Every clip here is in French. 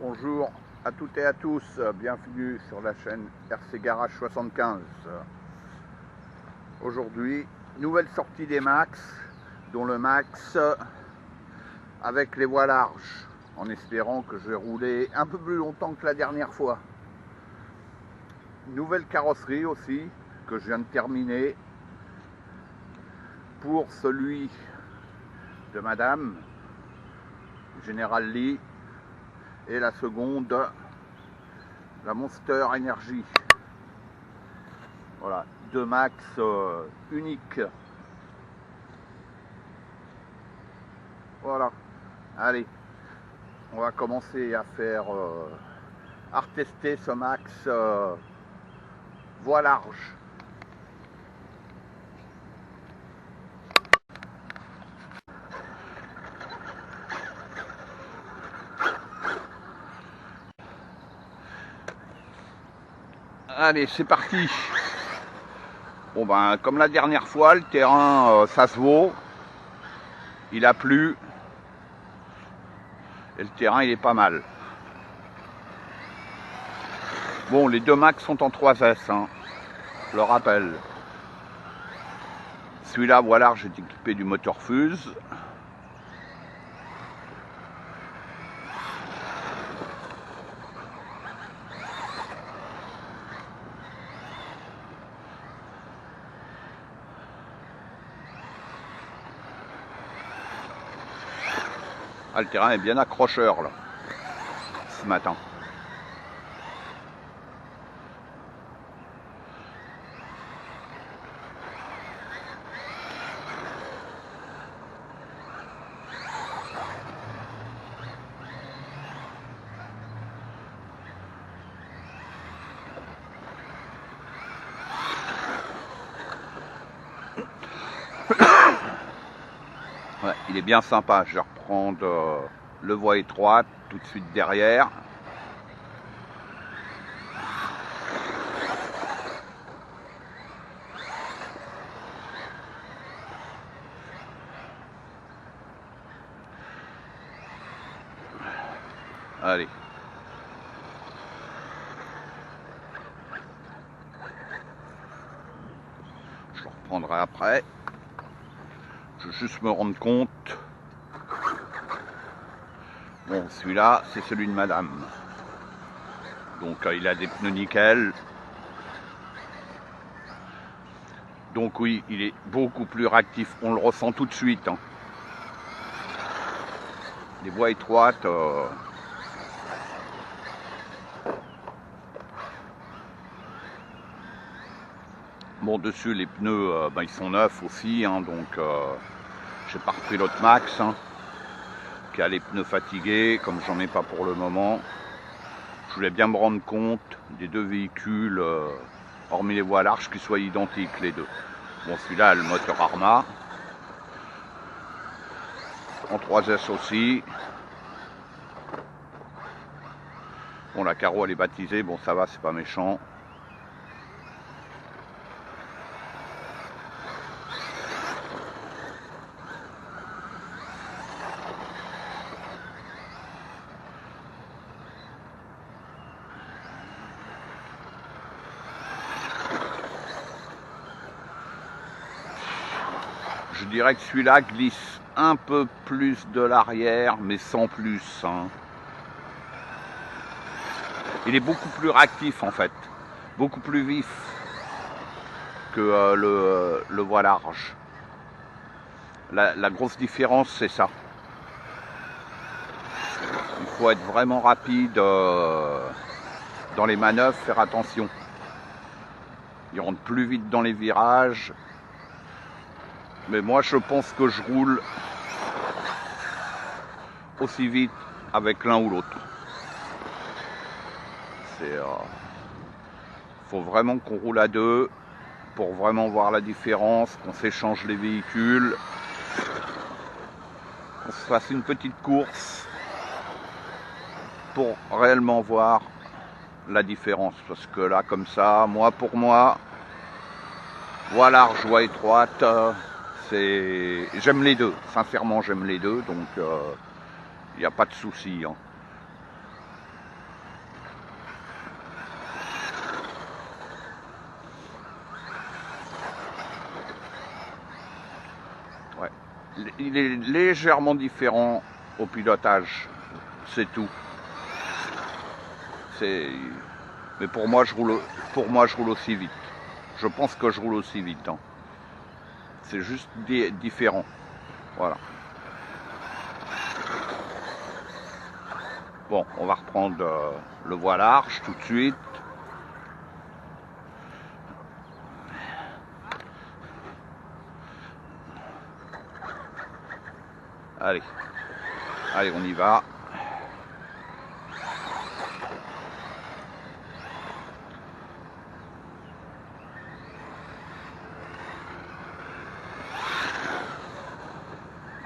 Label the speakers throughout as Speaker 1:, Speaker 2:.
Speaker 1: Bonjour à toutes et à tous, bienvenue sur la chaîne RC Garage 75. Aujourd'hui, nouvelle sortie des Max, dont le Max avec les voiles larges, en espérant que je vais rouler un peu plus longtemps que la dernière fois. Nouvelle carrosserie aussi, que je viens de terminer, pour celui de Madame, General Lee, et la seconde, la Monster Energy. Voilà, deux Max uniques. Voilà, allez, on va commencer à faire, à retester ce Max voie large. Allez, c'est parti. Bon ben, comme la dernière fois, le terrain, ça se vaut. Il a plu. Et le terrain, il est pas mal. Bon, les deux Max sont en 3S, hein, je le rappelle. Celui-là, voilà, j'ai équipé du moteur Fuse. Ah, le terrain est bien accrocheur là, ce matin. Ouais, il est bien sympa. Je vais reprendre le voie étroite tout de suite derrière. Allez. Je le reprendrai après. Je veux juste me rendre compte. Bon, celui-là, c'est celui de Madame. Donc, il a des pneus nickel. Donc oui, il est beaucoup plus réactif. On le ressent tout de suite. Hein. Les voies étroites. Bon, dessus, les pneus, ben, ils sont neufs aussi. Hein, donc, j'ai pas repris l'autre Max. Hein, qui a les pneus fatigués, comme j'en ai pas pour le moment. Je voulais bien me rendre compte des deux véhicules, hormis les voies larges, qui soient identiques les deux. Bon, celui-là a le moteur Arma. En 3S aussi. Bon, la carreau elle est baptisée, bon ça va, c'est pas méchant. Je dirais que celui-là glisse un peu plus de l'arrière, mais sans plus. Hein. Il est beaucoup plus réactif en fait, beaucoup plus vif que le voie large. La grosse différence, c'est ça. Il faut être vraiment rapide dans les manœuvres, faire attention. Il rentre plus vite dans les virages. Mais moi, je pense que je roule aussi vite avec l'un ou l'autre. Faut vraiment qu'on roule à deux pour vraiment voir la différence, qu'on s'échange les véhicules, qu'on se fasse une petite course pour réellement voir la différence. Parce que là, comme ça, moi pour moi, voie large, voie étroite, j'aime les deux. Sincèrement, j'aime les deux, donc il n'y a pas de souci. Hein. il est légèrement différent au pilotage, c'est tout. Mais pour moi je roule aussi vite. Je pense que je roule aussi vite, hein. C'est juste différent. Voilà. Bon, on va reprendre le voie large tout de suite. Allez, allez, on y va.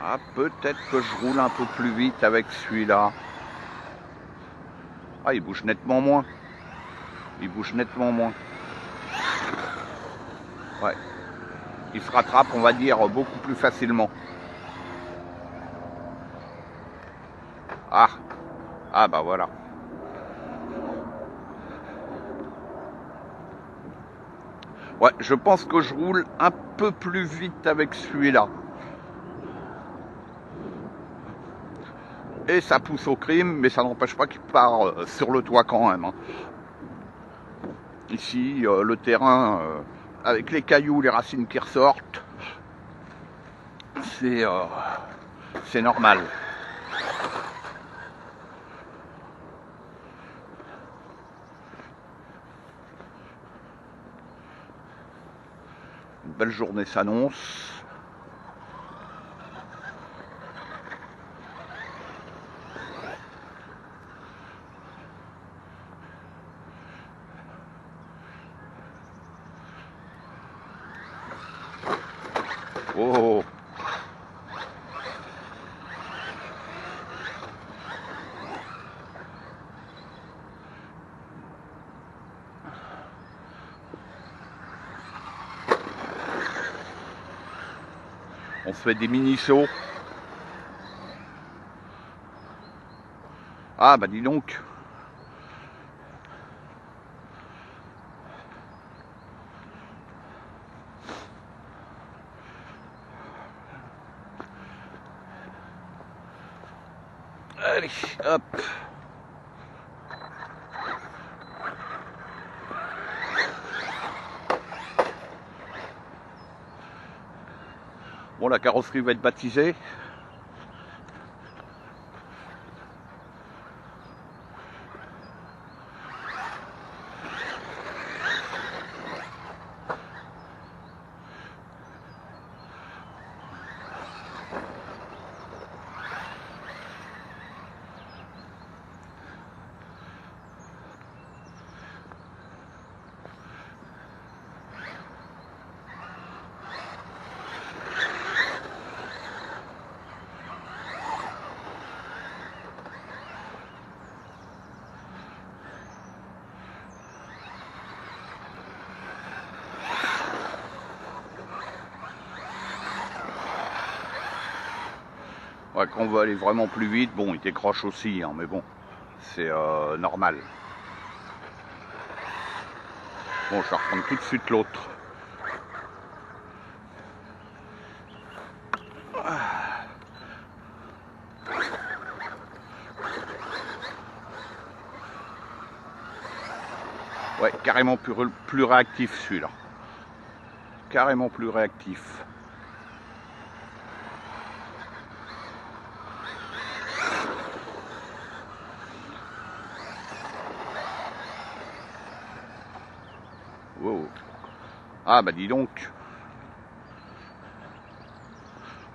Speaker 1: Ah, peut-être que je roule un peu plus vite avec celui-là. Ah, il bouge nettement moins. Il bouge nettement moins. Ouais. Il se rattrape, on va dire, beaucoup plus facilement. Ah. Ah, bah voilà. Ouais, je pense que je roule un peu plus vite avec celui-là. Et ça pousse au crime, mais ça n'empêche pas qu'il part sur le toit quand même, hein. Ici, le terrain, avec les cailloux, les racines qui ressortent, c'est normal. Une belle journée s'annonce. Oh. On se fait des mini-sauts. Ah bah dis donc. Allez, hop. Bon, la carrosserie va être baptisée. Ouais, quand on veut aller vraiment plus vite, bon, il décroche aussi, hein, mais bon, c'est normal. Bon, je vais reprendre tout de suite l'autre. Ouais, carrément plus réactif celui-là. Carrément plus réactif. Wow. Ah bah dis donc.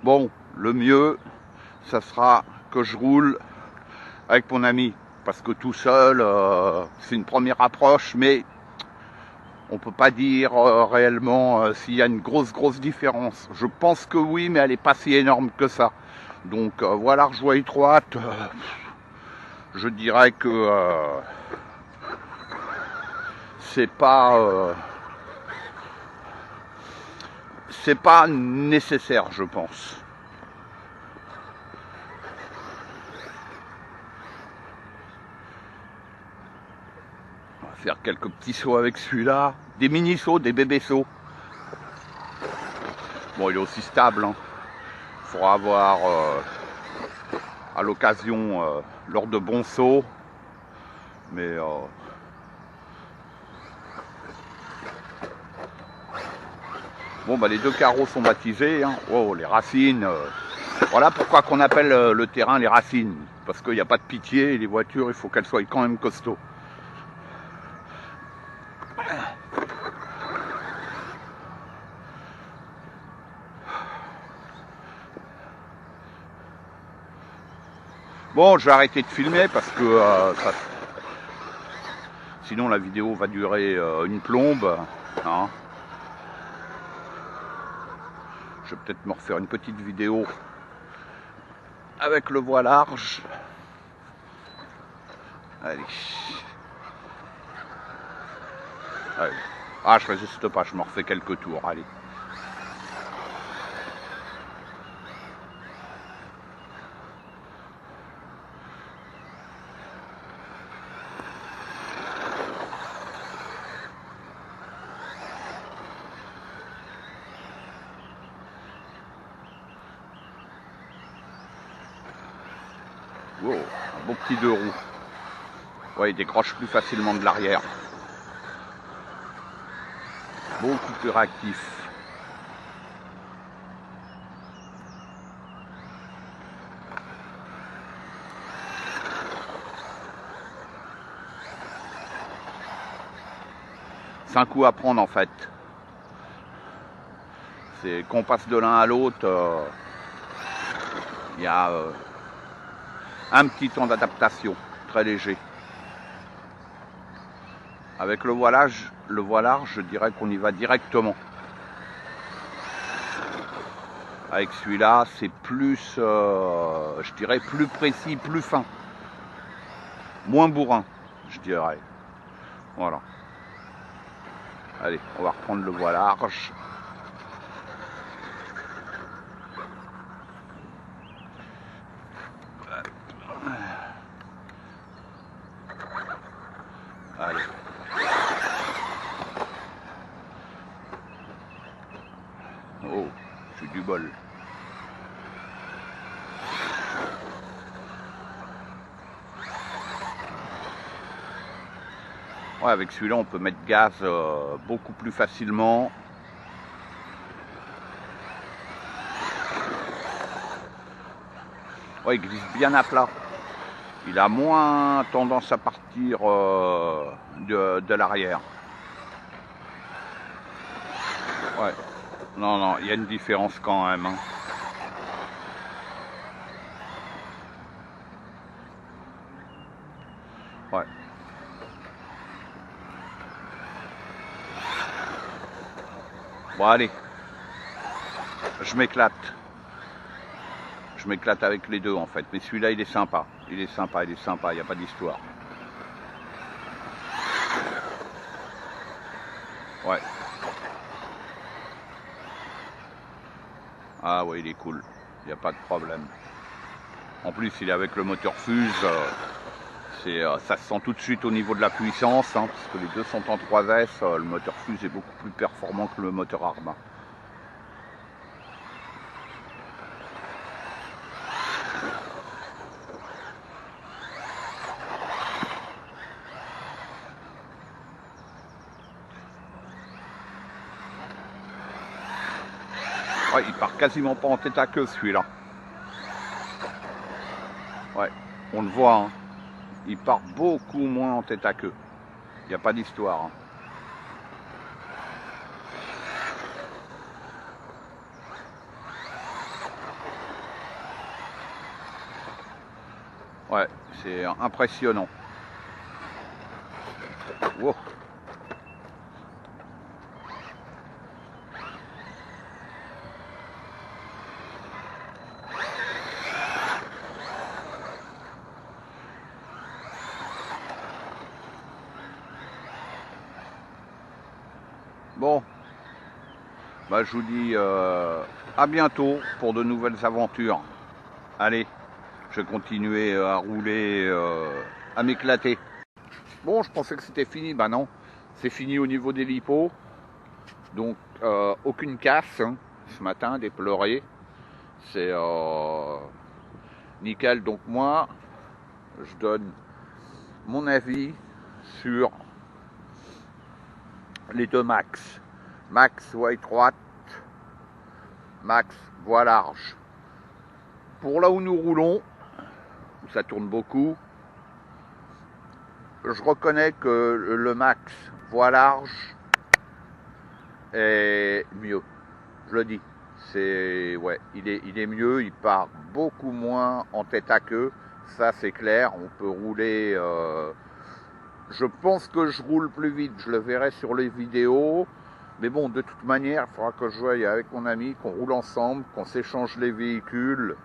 Speaker 1: Bon, le mieux, ça sera que je roule avec mon ami. Parce que tout seul, c'est une première approche, mais on peut pas dire réellement s'il y a une grosse différence. Je pense que oui, mais elle n'est pas si énorme que ça. Donc voilà, joie étroite, je dirais que c'est pas nécessaire, je pense. On va faire quelques petits sauts avec celui-là, des mini sauts, des bébés sauts. Bon, il est aussi stable, hein. faudra avoir à l'occasion lors de bons sauts. Mais bon, bah les deux carreaux sont baptisés, hein. Oh, les racines. Voilà pourquoi qu'on appelle le terrain les racines. Parce qu'il n'y a pas de pitié et les voitures, il faut qu'elles soient quand même costauds. Bon, je vais arrêter de filmer parce que sinon la vidéo va durer une plombe. Hein. Je vais peut-être me refaire une petite vidéo avec le voie large. Allez. Allez. Ah, je résiste pas, je me refais quelques tours. Allez. Wow, un beau petit deux roues. Ouais, il décroche plus facilement de l'arrière. Beaucoup plus réactif. C'est un coup à prendre en fait. C'est qu'on passe de l'un à l'autre, il y a un petit temps d'adaptation, très léger. Avec le voilage, je dirais qu'on y va directement. Avec celui-là, c'est plus, je dirais, plus précis, plus fin. Moins bourrin, je dirais. Voilà. Allez, on va reprendre le voilage. Allez. Oh, j'ai du bol. Ouais, avec celui-là, on peut mettre gaz beaucoup plus facilement. Ouais, il glisse bien à plat. Il a moins tendance à partir de l'arrière. Ouais. Non, non, il y a une différence quand même. Hein. Ouais. Bon, allez. Je m'éclate. Je m'éclate avec les deux en fait. Mais celui-là, il est sympa. Il est sympa, il n'y a pas d'histoire. Ouais. Ah ouais, il est cool. Il n'y a pas de problème. En plus, il est avec le moteur Fuse. Ça se sent tout de suite au niveau de la puissance. Hein, parce que les deux sont en 3S. Le moteur Fuse est beaucoup plus performant que le moteur Arma. Ouais, il part quasiment pas en tête à queue celui-là. Ouais, on le voit, hein. Il part beaucoup moins en tête à queue. Il n'y a pas d'histoire. Hein. Ouais, c'est impressionnant. Wow. Bon, bah, je vous dis à bientôt pour de nouvelles aventures. Allez, je vais continuer à rouler, à m'éclater. Bon, je pensais que c'était fini, bah non, c'est fini au niveau des lipos. Donc aucune casse hein, ce matin, dépleuré. C'est nickel. Donc moi, je donne mon avis sur les deux max. Max voie étroite, max voie large. Pour là où nous roulons, où ça tourne beaucoup, je reconnais que le max voie large est mieux. Je le dis. Ouais, il est mieux, il part beaucoup moins en tête à queue. Ça c'est clair, on peut rouler. Je pense que je roule plus vite, je le verrai sur les vidéos. Mais bon, de toute manière, il faudra que je voie avec mon ami, qu'on roule ensemble, qu'on s'échange les véhicules.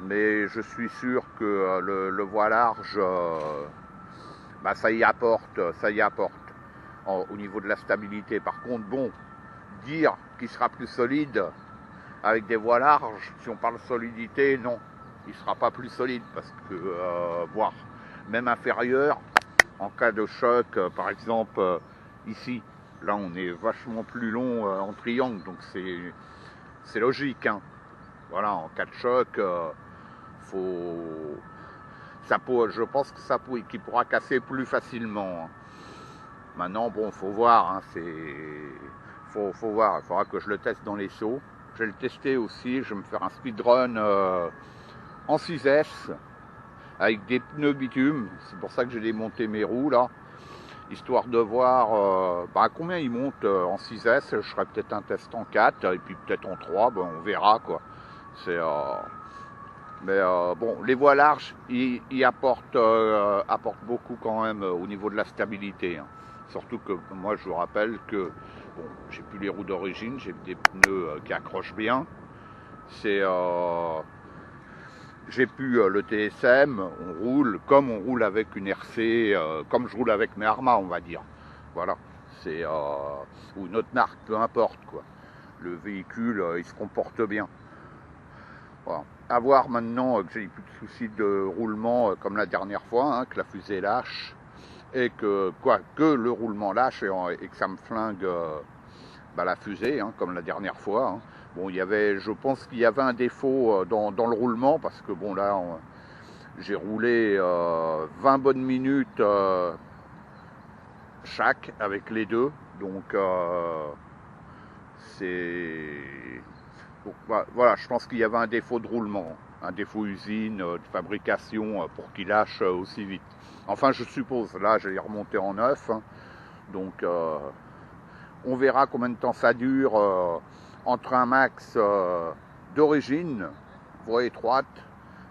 Speaker 1: Mais je suis sûr que le voie large, bah, ça y apporte, au niveau de la stabilité. Par contre, bon, dire qu'il sera plus solide avec des voies larges, si on parle solidité, non, il ne sera pas plus solide parce que, voire même inférieur, en cas de choc, par exemple, ici, là on est vachement plus long en triangle, donc c'est logique, hein. Voilà, en cas de choc, je pense que qu'il pourra casser plus facilement, hein. Maintenant, bon, faut voir, hein, faut voir, il faudra que je le teste dans les sauts. Je vais le tester aussi, je vais me faire un speedrun en 6S avec des pneus bitume. C'est pour ça que j'ai démonté mes roues là, histoire de voir combien ils montent en 6S. Je ferai peut-être un test en 4 et puis peut-être en 3, ben, on verra quoi. Mais bon, les voies larges, ils apportent beaucoup quand même au niveau de la stabilité, hein. Surtout que moi je vous rappelle que bon, j'ai plus les roues d'origine, j'ai des pneus qui accrochent bien. J'ai plus le TSM, on roule comme on roule avec une RC, comme je roule avec mes Arma, on va dire. Voilà, ou une autre marque, peu importe quoi. Le véhicule, il se comporte bien. Voilà. À voir maintenant que j'ai plus de soucis de roulement comme la dernière fois, hein, que la fusée lâche et que le roulement lâche et que ça me flingue la fusée, hein, comme la dernière fois, hein. Bon, je pense qu'il y avait un défaut dans le roulement parce que bon là, j'ai roulé 20 bonnes minutes chaque avec les deux, donc voilà, je pense qu'il y avait un défaut de roulement, un défaut usine, de fabrication pour qu'il lâche aussi vite. Enfin, je suppose, là, je l'ai remonté en neuf, hein, donc on verra combien de temps ça dure entre un max d'origine, voie étroite,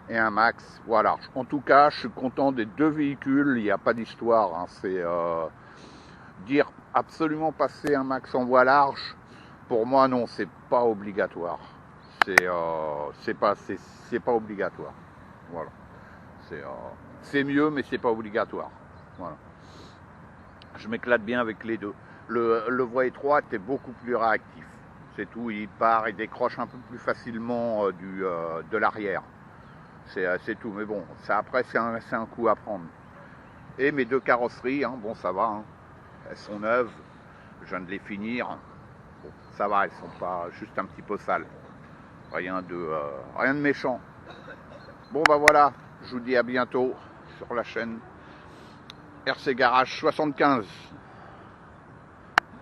Speaker 1: et un max voie large. En tout cas, je suis content des deux véhicules, il n'y a pas d'histoire, hein, c'est dire absolument passer un max en voie large. Pour moi, non, c'est pas obligatoire. C'est pas obligatoire. Voilà. C'est mieux, mais c'est pas obligatoire. Voilà. Je m'éclate bien avec les deux. Le voie étroite est beaucoup plus réactif. C'est tout. Il part et décroche un peu plus facilement de l'arrière. C'est tout. Mais bon, ça après, c'est un coup à prendre. Et mes deux carrosseries, hein, bon, ça va. Hein. Elles sont neuves. Je viens de les finir. Bon, ça va, elles sont pas juste un petit peu sales. Rien de méchant. Bon bah voilà, je vous dis à bientôt sur la chaîne RC Garage 75.